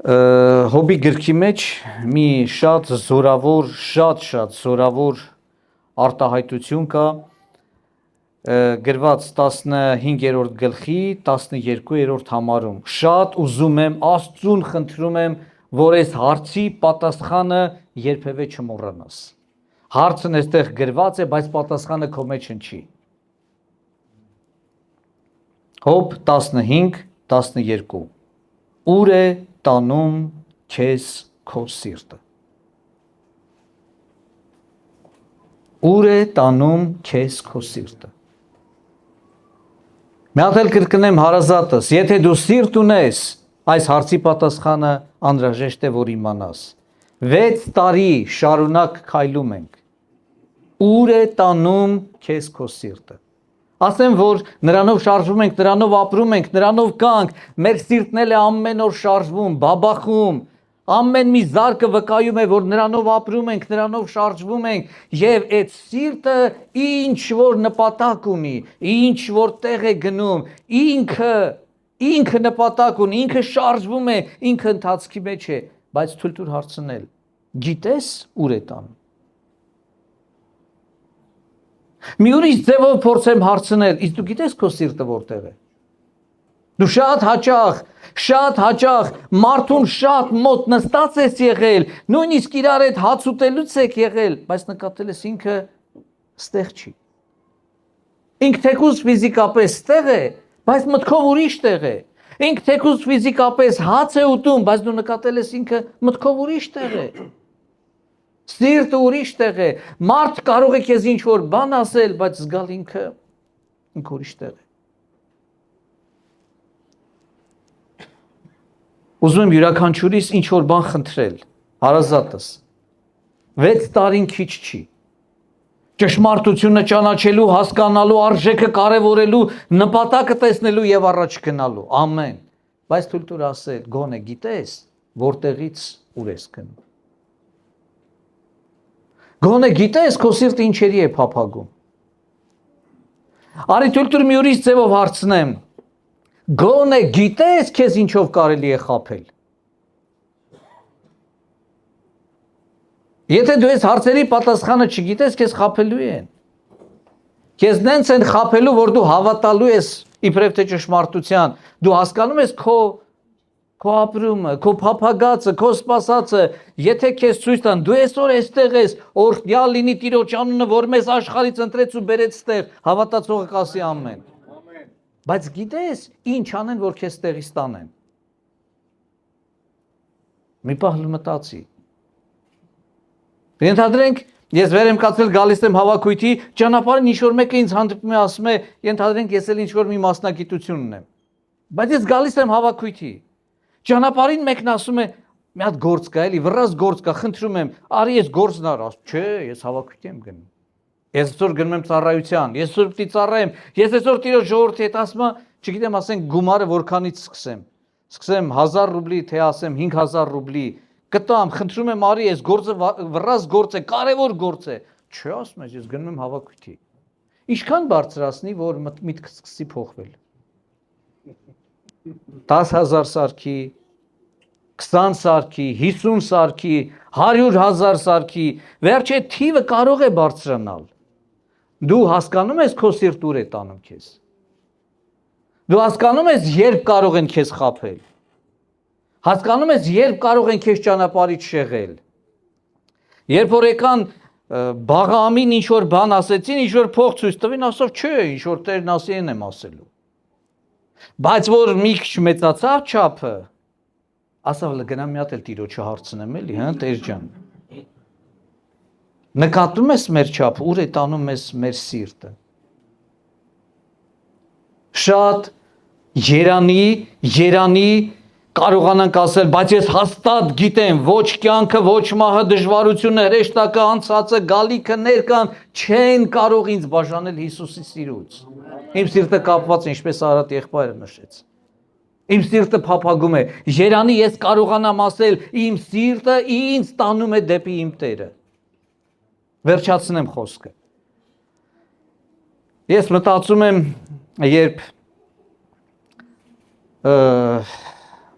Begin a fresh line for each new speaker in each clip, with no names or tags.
Հոբի գրքի մեջ մի շատ զորավոր արտահայտություն կա գրված 15-րդ գլխի 12-րդ համարում։ Շատ ուզում եմ, Աստծուն խնդրում եմ, որ այս հարցի պատասխանը երբևէ չմոռանաս։ Հարցն այստեղ գրված է, բայց պատասխանը քո մեջ չի։ Հոբ 15-12 Ուր է տանում քեզ քո սիրտը։ Ուր է տանում քեզ քո սիրտը։ Մի հատ էլ կրկնեմ հարազատս, եթե դու սիրտ ունես, այս հարցի պատասխանը անհրաժեշտ է որ իմանաս։ 6 տարի շարունակ քայլում ենք։ Ուր է տանում քեզ քո սիրտը։ Ասեմ, որ նրանով շարժվում ենք, նրանով ապրում ենք, նրանով կանք, մեր սիրտն էլ է ամեն օր շարժվում, բաբախում, ամեն մի զարկը վկայում է, որ նրանով ապրում ենք, նրանով շարժվում ենք, եւ այդ սիրտը ինչ որ նպատակ ունի, ինչ որ տեղ է գնում, ինքը նպատակ ունի, ինքը շարժվում է, ինքը ընթացքի մեջ է, բայց թույլ տուր հարցնել, գիտես ուր է տանում։ Մի ուրիշ ձևով փորձեմ հարցնել, իսկ դու գիտես քո սիրտը որտեղ է։ Դու շատ հաճախ մարդուն շատ մոտ նստած ես եղել, նույնիսկ իրար հետ հաց ուտելուց եք եղել, բայց նկատել ես ինքը ստեղ չի։ Ինքը թեկուզ ֆիզիկապես ստեղ է, բայց մտքով ուրիշ տեղ է։ Ինքը թեկուզ ֆիզիկապես հաց է ուտում, բայց դու նկատել ես ինքը մտքով ուրիշ տեղ է։ Սիրտը ուրիշ տեղ է, մարդ կարող է քեզ ինչ որ բան ասել, բայց զգալ ինքը ուրիշ տեղ է։ Ուզում եմ յուրաքանչյուրիս ինչ որ բան խնդրել, հարազատս, 6 տարին քիչ չի։ Ճշմարտությունը ճանաչելու, հասկանալու, արժեքը կարևորելու, նպատակը տեսնելու եւ առաջ գնալու, ամեն։ Բայց թույլ տուր ասել, գոնե գիտես, որտեղից ուր ես գնում։ Գոնե գիտես քո սիրտը ինչերի է փափագում։ Արի թույլ տուր մի ուրիշ ձևով հարցնեմ։ Գոնե գիտես քեզ ինչով կարելի է խաբել։ Եթե դու այս հարցերի պատասխանը չգիտես, քեզ խաբելու են։ Քեզ նենց են խաբելու, որ դու հավատալու ես իբրև թե ճշմարտության։ Դու հասկանում ես քո ապրումը, քո փափագածը, քո սպասածը, եթե քեզ ցույց տան, դու այսօր այստեղ ես, օրհնյալ լինի Տիրոջ անունը, որ մեզ աշխարհից ընտրեց ու բերեց ստեղ, հավատացողը կասի ամեն։ Բայց գիտես, ինչ անեն, որ քեզ տեղից տանեն։ Մի պահ մտածի։ Ենթադրենք, ես վեր եմ կացել, գալիս եմ հավաքույթի, ճանապարհին ինչ որ մեկը ինձ հանդիպում է, ասում է, ենթադրենք, ես էլ ինչ որ մի մասնագիտություն ունեմ։ Բայց ես գալիս եմ հավաքույթի։ Ճանապարհին մեկն ասում է, մի հատ գործ կա, էլի, վռած գործ կա, խնդրում եմ, արի ես գործն արա, չէ, ես հավաքույթի եմ գնում։ Ես այսօր գնում եմ ծառայության, ես այսօր պիտի ծառայեմ, ես այսօր Տիրոջ ժողովրդի հետ ասում եմ, չգիտեմ, ասենք գումարը որքանից սկսեմ։ Սկսեմ 1000 ռուբլի, թե ասեմ 5000 ռուբլի, կտամ, խնդրում եմ, արի ես գործը վռած գործ է, կարևոր գործ է։ Չէ, ասում ես, ես գնում եմ հավաքույթի։ Ինչքան բարձրացնի, որ միտքս սկսի փոխվել։ 10,000 սարքի, 20 սարքի, 50 սարքի, 100,000 սարքի, վերջը թիվը կարող է բարձրանալ։ Դու հասկանում ես քո սիրտ ուր է տանում քեզ։ Դու հասկանում ես երբ կարող են քեզ խաբել։ Հասկանում ես երբ կարող են քեզ ճանապարհից շեղել։ Երբ որ եկան Բաղամին ինչ որ բան ասեցին, ինչ որ փող ցույց տվին, ասավ, չէ, ինչ որ Տերն ասի են եմ ասելու։ Բայց որ մի քիչ մեծացավ չափը, ասավ գնամ մի հատ էլ Տիրոջը հարցնեմ էլի, հա, Տեր ջան։ Նկատում ես մեր չափը, ուր է տանում մեր սիրտը։ Շատ երանի կարողանանք ասել, բայց ես հաստատ գիտեմ, ոչ կյանքը, ոչ մահը, դժվարությունը, հրեշտակը, անցածը, գալիքը, ներկան չեն կարող ինձ բաժանել Հիսուսի սիրուց։ Իմ սիրտը կապված է, ինչպես Արարատ եղբայրը նշեց։ Իմ սիրտը փափագում է։ Երանի ես կարողանամ ասել, իմ սիրտը ինձ տանում է դեպի իմ Տերը։ Վերջացնեմ խոսքը։ Ես մտածում եմ, երբ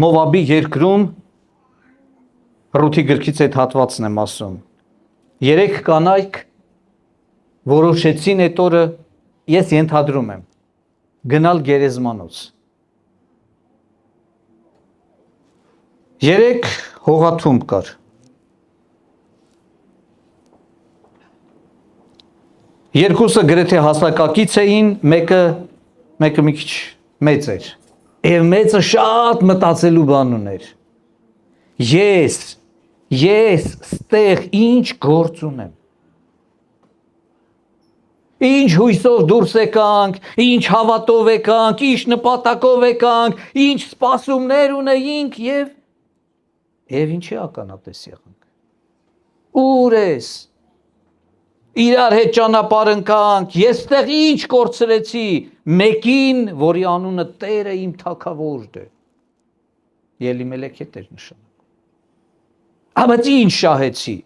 Մովաբի երկրում Ռութի գրքից այդ հատվածն եմ ասում։ 3 կանայք որոշեցին այդ օրը, ես ենթադրում եմ, գնալ գերեզմանոց։ 3 հողաթումբ կար։ Երկուսը գրեթե հասակակից էին, մեկը մի քիչ մեծ էր։ Եվ մեծը շատ մտածելու բան ուներ։ Ես ստեղ ինչ գործ ունեմ։ Ինչ հույսով դուրս եկանք, ինչ հավատով եկանք, ինչ նպատակով եկանք, ինչ սպասումներ ունեինք եւ ինչի ականատես եղանք։ Ուր ես։ Իրար հետ ճանապարհ ընկանք, ես ստեղ ինչ կորցրեցի, մեկին, որի անունը Տերը իմ թագավորն է։ Ելիմելեքեթ էր նշանակում։ Բայց ինչ շահեցի։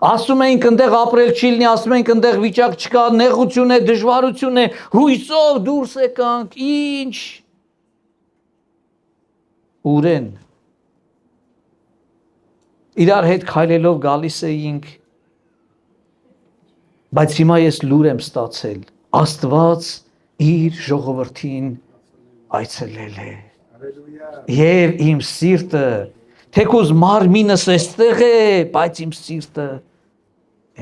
Ասում էինք ընդեղ ապրել չի լինի, ասում էինք ընդեղ վիճակ չկա, նեղություն է, դժվարություն է, հույսով դուրս եկանք, ինչ։ Ուր են։ Իրար հետ քայլելով գալիս էինք, բայց հիմա ես լուր եմ ստացել, Աստված իր ժողովրդին այցելել է։ Եվ իմ սիրտը, թեկուզ մարմինս էստեղ է, բայց իմ սիրտը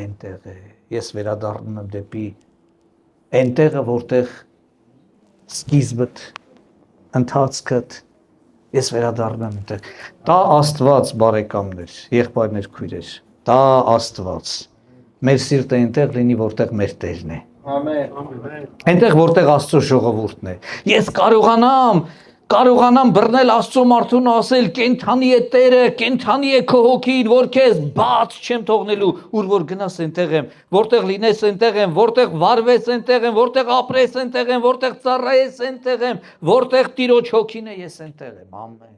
այնտեղ է։ Ես վերադառնում եմ դեպի այնտեղը, որտեղ սկիզբդ, ընթացքդ, ես վերադառնում եմ այնտեղ։ Դա Աստված, բարեկամներ, եղբայրներ, քույրեր, դա Աստված։ Մեր սիրտը այնտեղ լինի, որտեղ մեր Տերն է։ Ամեն։ Այնտեղ, որտեղ Աստծո ժողովուրդն է։ Ես կարողանամ բռնել Աստծո մարդուն ու ասել, կենթանի է Տերը, կենթանի է քո հոգին, որ քեզ բաց չեմ թողնելու, ուր որ գնաս այնտեղ եմ, որտեղ լինես այնտեղ եմ, որտեղ վարվես այնտեղ եմ, որտեղ ապրես այնտեղ եմ, որտեղ ծառայես այնտեղ եմ, որտեղ Տիրոջ հոգին է, ես այնտեղ եմ։ Ամեն։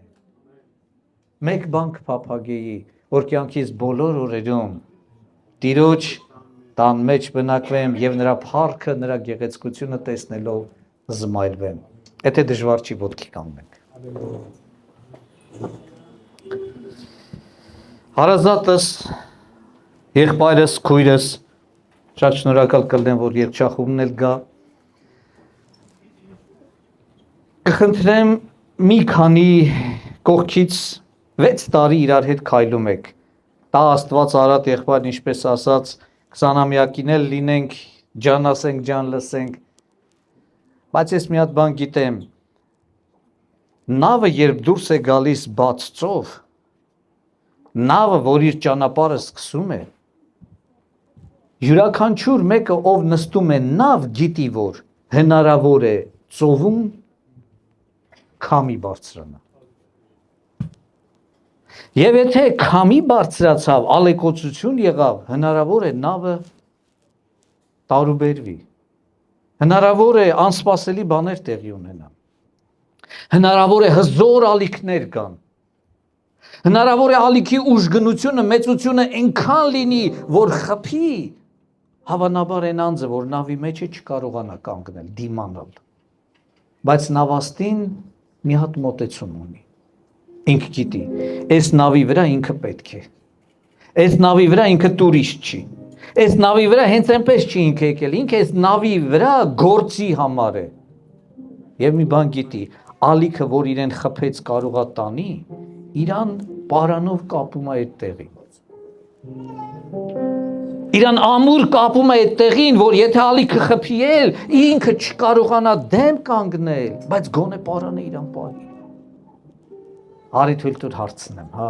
Մեկ բան կփափագեի, որ կյանքիս բոլոր օրերում Տիրոջ տան մեջ բնակվեմ եւ նրա փառքը, նրա գեղեցկությունը տեսնելով զմայլվեմ։ Եթե դժվար չի, ոտքի կանգնենք։ Հարազատս, եղբայրս, քույրս, շատ շնորհակալ կլինեմ, որ երգչախումբն էլ գա։ Կխնդրեմ մի քանի կողքից 6 տարի իրար հետ քայլում եք։ Դա Աստված արած եղբայրն ինչպես ասաց, 20-ամյակին էլ լինենք, ջան ասենք, ջան լսենք։ Բայց ես մի հատ բան գիտեմ, նավը երբ դուրս է գալիս բաց ծով, նավը, որ իր ճանապարհը սկսում է, յուրաքանչյուր մեկը, ով նստում է նավ, գիտի, որ հնարավոր է ծովում քամի բարձրանա։ Եվ եթե քամի բարձրացավ, ալեկոծություն եղավ, հնարավոր է նավը տարուբերվի։ Հնարավոր է անսպասելի բաներ տեղի ունենան։ Հնարավոր է հզոր ալիքներ կան։ Հնարավոր է ալիքի ուժգնությունը, մեծությունը այնքան լինի, որ խփի, հավանաբար այն անձը, որ նավի մեջ է, չկարողանա կանգնել, դիմանալ։ Բայց նավաստին մի հատ մոտեցում ունի։ Ինքը գիտի, այս նավի վրա ինքը պետք է։ Այս նավի վրա ինքը տուրիստ չի։ Այս նավի վրա հենց այնպես չի ինքը եկել, ինքը այս նավի վրա գործի համար է։ Եվ մի բան գիտի, ալիքը, որ իրեն խփեց կարողա տանի, իրան պարանով կապում է այդ տեղին։ Իրան ամուր կապում է այդ տեղին, որ եթե ալիքը խփի էլ, ինքը չկարողանա դեմ կանգնել, բայց գոնե պարանը իրան պահի։ Արի թույլ տուր հարցնեմ, հա։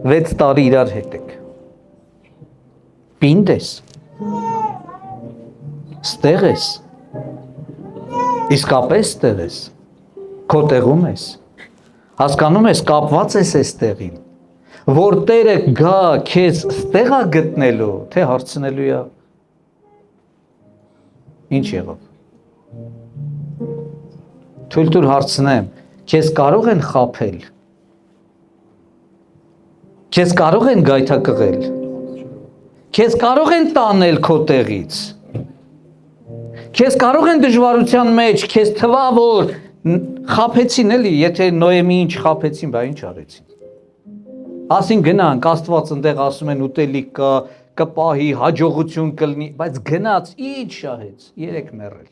6 տարի իրար հետ եք։ Պինդ ես։ Ստեղ ես։ Իսկապես ստեղ ես։ Քո տեղում ես։ Հասկանում ես, կապված ես այս տեղին։ Որ Տերը գա քեզ ստեղա գտնելու, թե հարցնելու է։ Ինչ եղավ։ Թույլ տուր հարցնեմ, քեզ կարող են խաբել։ Քեզ կարող են գայթակղել։ Քեզ կարող են տանել քո տեղից։ Քեզ կարող են դժվարության մեջ, քեզ թվա, որ Խափեցին էլի, եթե Նոեմի ինչ խափեցին, բա ինչ արեցին։ Ասին գնանք, Աստված ընդեղ ասում են ուտելիք կա, կպահի, հաջողություն կլինի, բայց գնաց, ինչ շահեց, երեք մեռել։